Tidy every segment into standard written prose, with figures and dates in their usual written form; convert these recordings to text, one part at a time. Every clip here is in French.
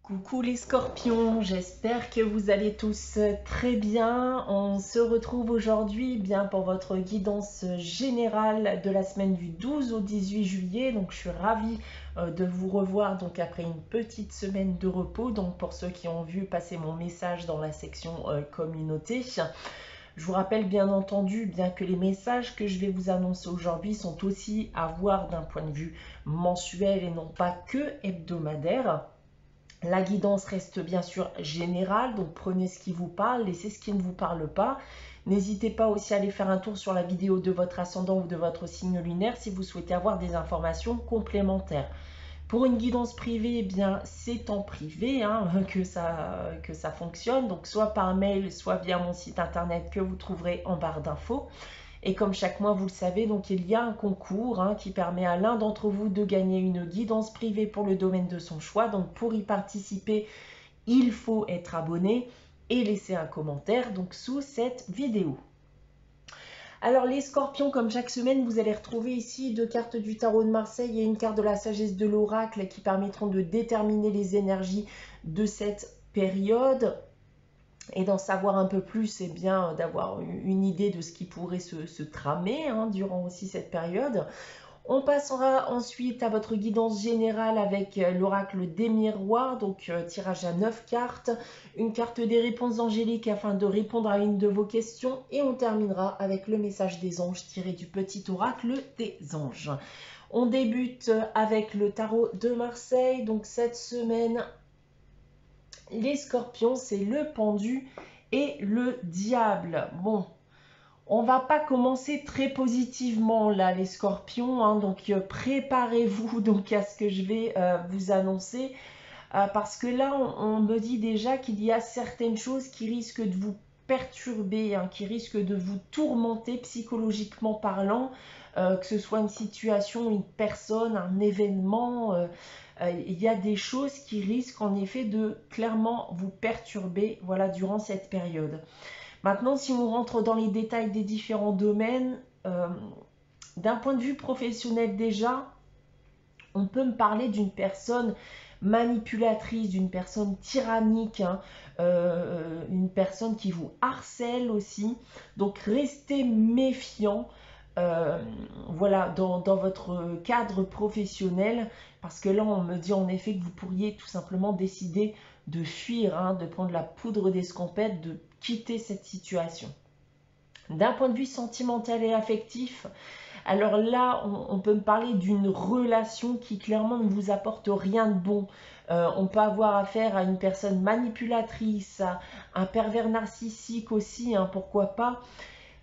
Coucou les scorpions, j'espère que vous allez tous très bien. On se retrouve aujourd'hui bien pour votre guidance générale de la semaine du 12 au 18 juillet. Donc je suis ravie de vous revoir donc après une petite semaine de repos. Donc pour ceux qui ont vu passer mon message dans la section communauté. Je vous rappelle bien entendu, bien que les messages que je vais vous annoncer aujourd'hui sont aussi à voir d'un point de vue mensuel et non pas que hebdomadaire. La guidance reste bien sûr générale, donc prenez ce qui vous parle, laissez ce qui ne vous parle pas. N'hésitez pas aussi à aller faire un tour sur la vidéo de votre ascendant ou de votre signe lunaire si vous souhaitez avoir des informations complémentaires. Pour une guidance privée, eh bien c'est en privé que ça fonctionne, donc soit par mail, soit via mon site internet que vous trouverez en barre d'infos. Et comme chaque mois, vous le savez, donc il y a un concours qui permet à l'un d'entre vous de gagner une guidance privée pour le domaine de son choix. Donc pour y participer, il faut être abonné et laisser un commentaire donc sous cette vidéo. Alors les scorpions, comme chaque semaine, vous allez retrouver ici deux cartes du tarot de Marseille et une carte de la sagesse de l'oracle qui permettront de déterminer les énergies de cette période. Et d'en savoir un peu plus, c'est bien d'avoir une idée de ce qui pourrait se tramer durant aussi cette période. On passera ensuite à votre guidance générale avec l'oracle des miroirs, donc tirage à 9 cartes, une carte des réponses angéliques afin de répondre à une de vos questions, et on terminera avec le message des anges tiré du petit oracle des anges. On débute avec le tarot de Marseille, donc cette semaine, les scorpions, c'est le pendu et le diable. Bon, on va pas commencer très positivement là, les scorpions, donc préparez-vous donc à ce que je vais vous annoncer, parce que là, on me dit déjà qu'il y a certaines choses qui risquent de vous perturber, qui risquent de vous tourmenter psychologiquement parlant, que ce soit une situation, une personne, un événement. Il y a des choses qui risquent en effet de clairement vous perturber, voilà, durant cette période. Maintenant, si on rentre dans les détails des différents domaines, d'un point de vue professionnel déjà, on peut me parler d'une personne manipulatrice, d'une personne tyrannique, une personne qui vous harcèle aussi. Donc restez méfiant. Voilà, dans votre cadre professionnel, parce que là on me dit en effet que vous pourriez tout simplement décider de fuir, de prendre la poudre d'escampette, de quitter cette situation. D'un point de vue sentimental et affectif, alors là on peut me parler d'une relation qui clairement ne vous apporte rien de bon. On peut avoir affaire à une personne manipulatrice, à un pervers narcissique aussi, pourquoi pas.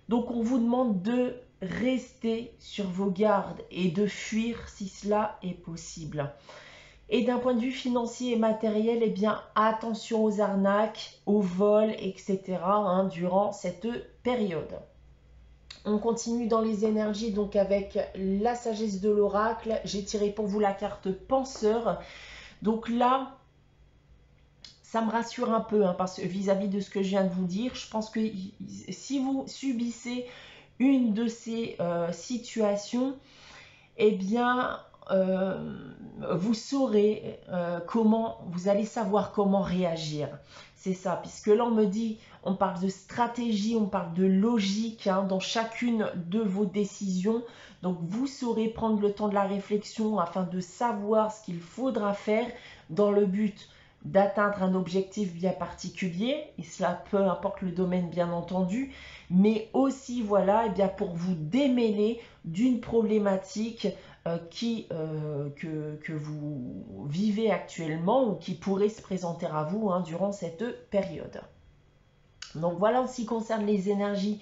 Donc on vous demande de rester sur vos gardes et de fuir si cela est possible. Et d'un point de vue financier et matériel, eh bien attention aux arnaques, aux vols, etc. Durant cette période. On continue dans les énergies donc avec la sagesse de l'oracle. J'ai tiré pour vous la carte penseur. Donc là, ça me rassure un peu parce que vis-à-vis de ce que je viens de vous dire, je pense que si vous subissez une de ces situations, eh bien, vous saurez vous allez savoir comment réagir. C'est ça, puisque là on me dit, on parle de stratégie, on parle de logique dans chacune de vos décisions. Donc vous saurez prendre le temps de la réflexion afin de savoir ce qu'il faudra faire dans le but d'atteindre un objectif bien particulier, et cela peu importe le domaine bien entendu, mais aussi voilà, bien pour vous démêler d'une problématique que vous vivez actuellement ou qui pourrait se présenter à vous durant cette période. Donc voilà en ce qui concerne les énergies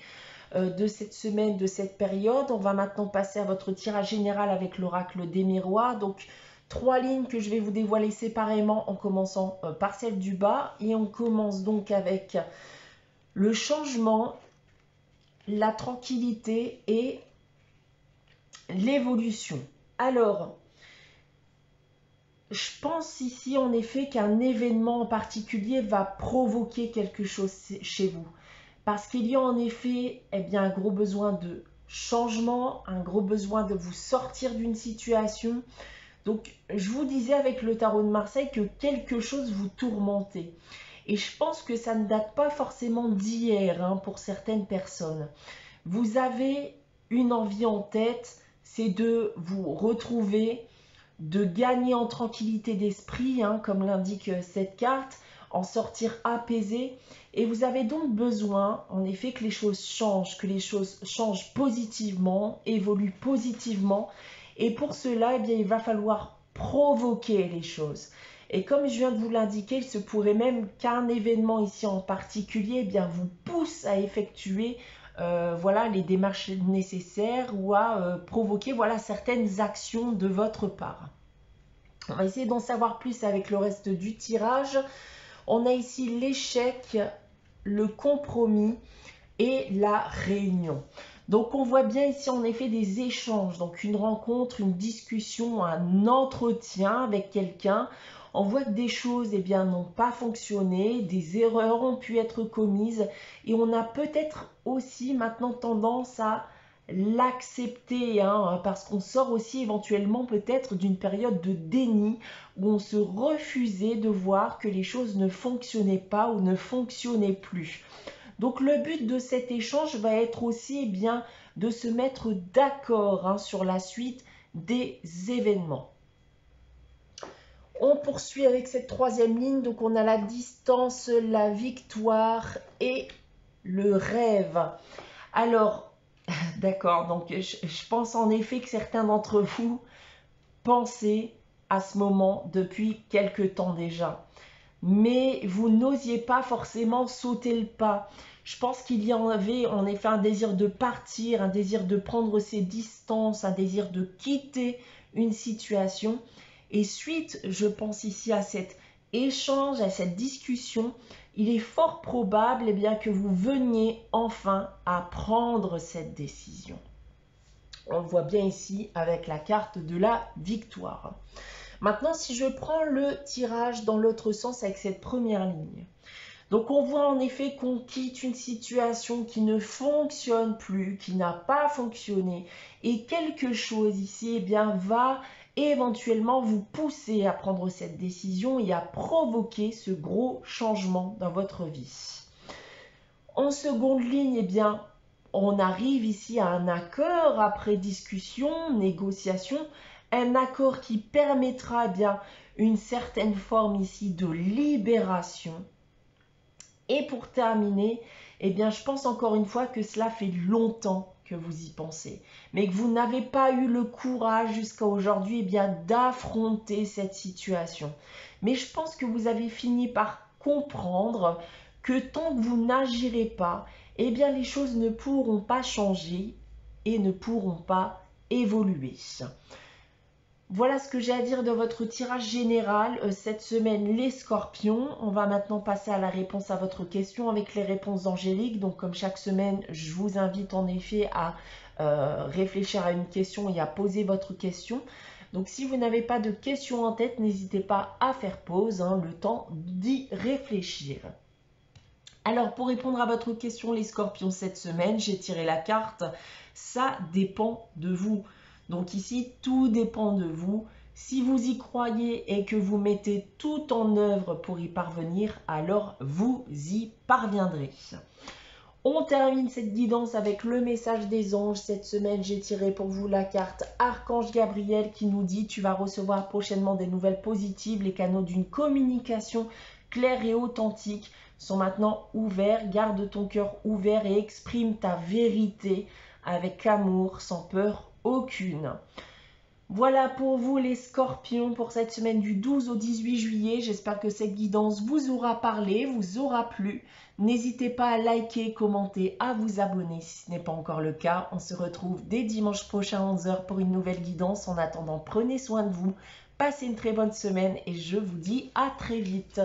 de cette semaine, de cette période. On va maintenant passer à votre tirage général avec l'oracle des miroirs. Donc 3 lignes que je vais vous dévoiler séparément en commençant par celle du bas. Et on commence donc avec le changement, la tranquillité et l'évolution. Alors, je pense ici en effet qu'un événement en particulier va provoquer quelque chose chez vous. Parce qu'il y a en effet un gros besoin de changement, un gros besoin de vous sortir d'une situation. Donc, je vous disais avec le tarot de Marseille que quelque chose vous tourmentait. Et je pense que ça ne date pas forcément d'hier hein, pour certaines personnes. Vous avez une envie en tête, c'est de vous retrouver, de gagner en tranquillité d'esprit, hein, comme l'indique cette carte, en sortir apaisé. Et vous avez donc besoin, en effet, que les choses changent, que les choses changent positivement, évoluent positivement. Et pour cela, eh bien, il va falloir provoquer les choses. Et comme je viens de vous l'indiquer, il se pourrait même qu'un événement ici en particulier eh bien, vous pousse à effectuer voilà, les démarches nécessaires ou à provoquer voilà, certaines actions de votre part. On va essayer d'en savoir plus avec le reste du tirage. On a ici l'échec, le compromis et la réunion. Donc on voit bien ici en effet des échanges, donc une rencontre, une discussion, un entretien avec quelqu'un. On voit que des choses eh bien, n'ont pas fonctionné, des erreurs ont pu être commises et on a peut-être aussi maintenant tendance à l'accepter hein, parce qu'on sort aussi éventuellement peut-être d'une période de déni où on se refusait de voir que les choses ne fonctionnaient pas ou ne fonctionnaient plus. Donc le but de cet échange va être aussi eh bien, de se mettre d'accord hein, sur la suite des événements. On poursuit avec cette troisième ligne, donc on a la distance, la victoire et le rêve. Alors, d'accord, donc je pense en effet que certains d'entre vous pensaient à ce moment depuis quelque temps déjà. Mais vous n'osiez pas forcément sauter le pas. Je pense qu'il y en avait en effet un désir de partir, un désir de prendre ses distances, un désir de quitter une situation. Et suite, je pense ici à cet échange, à cette discussion, il est fort probable eh bien, que vous veniez enfin à prendre cette décision. On le voit bien ici avec la carte de la victoire. Maintenant, si je prends le tirage dans l'autre sens avec cette première ligne. Donc, on voit en effet qu'on quitte une situation qui ne fonctionne plus, qui n'a pas fonctionné. Et quelque chose ici eh bien, va éventuellement vous pousser à prendre cette décision et à provoquer ce gros changement dans votre vie. En seconde ligne, eh bien, on arrive ici à un accord après discussion, négociation, un accord qui permettra eh bien une certaine forme ici de libération. Et pour terminer, eh bien, je pense encore une fois que cela fait longtemps que vous y pensez, mais que vous n'avez pas eu le courage jusqu'à aujourd'hui eh bien d'affronter cette situation. Mais je pense que vous avez fini par comprendre que tant que vous n'agirez pas, eh bien les choses ne pourront pas changer et ne pourront pas évoluer. Voilà ce que j'ai à dire de votre tirage général cette semaine, les scorpions. On va maintenant passer à la réponse à votre question avec les réponses angéliques. Donc comme chaque semaine, je vous invite en effet à réfléchir à une question et à poser votre question. Donc si vous n'avez pas de questions en tête, n'hésitez pas à faire pause, hein, le temps d'y réfléchir. Alors pour répondre à votre question les scorpions cette semaine, j'ai tiré la carte « Ça dépend de vous ». Donc ici, tout dépend de vous. Si vous y croyez et que vous mettez tout en œuvre pour y parvenir, alors vous y parviendrez. On termine cette guidance avec le message des anges. Cette semaine, j'ai tiré pour vous la carte Archange Gabriel qui nous dit « Tu vas recevoir prochainement des nouvelles positives. Les canaux d'une communication claire et authentique sont maintenant ouverts. Garde ton cœur ouvert et exprime ta vérité avec amour, sans peur aucune. » Voilà pour vous les scorpions pour cette semaine du 12 au 18 juillet. J'espère que cette guidance vous aura parlé, vous aura plu. N'hésitez pas à liker, commenter, à vous abonner si ce n'est pas encore le cas. On se retrouve dès dimanche prochain à 11h pour une nouvelle guidance. En attendant, prenez soin de vous, passez une très bonne semaine et je vous dis à très vite.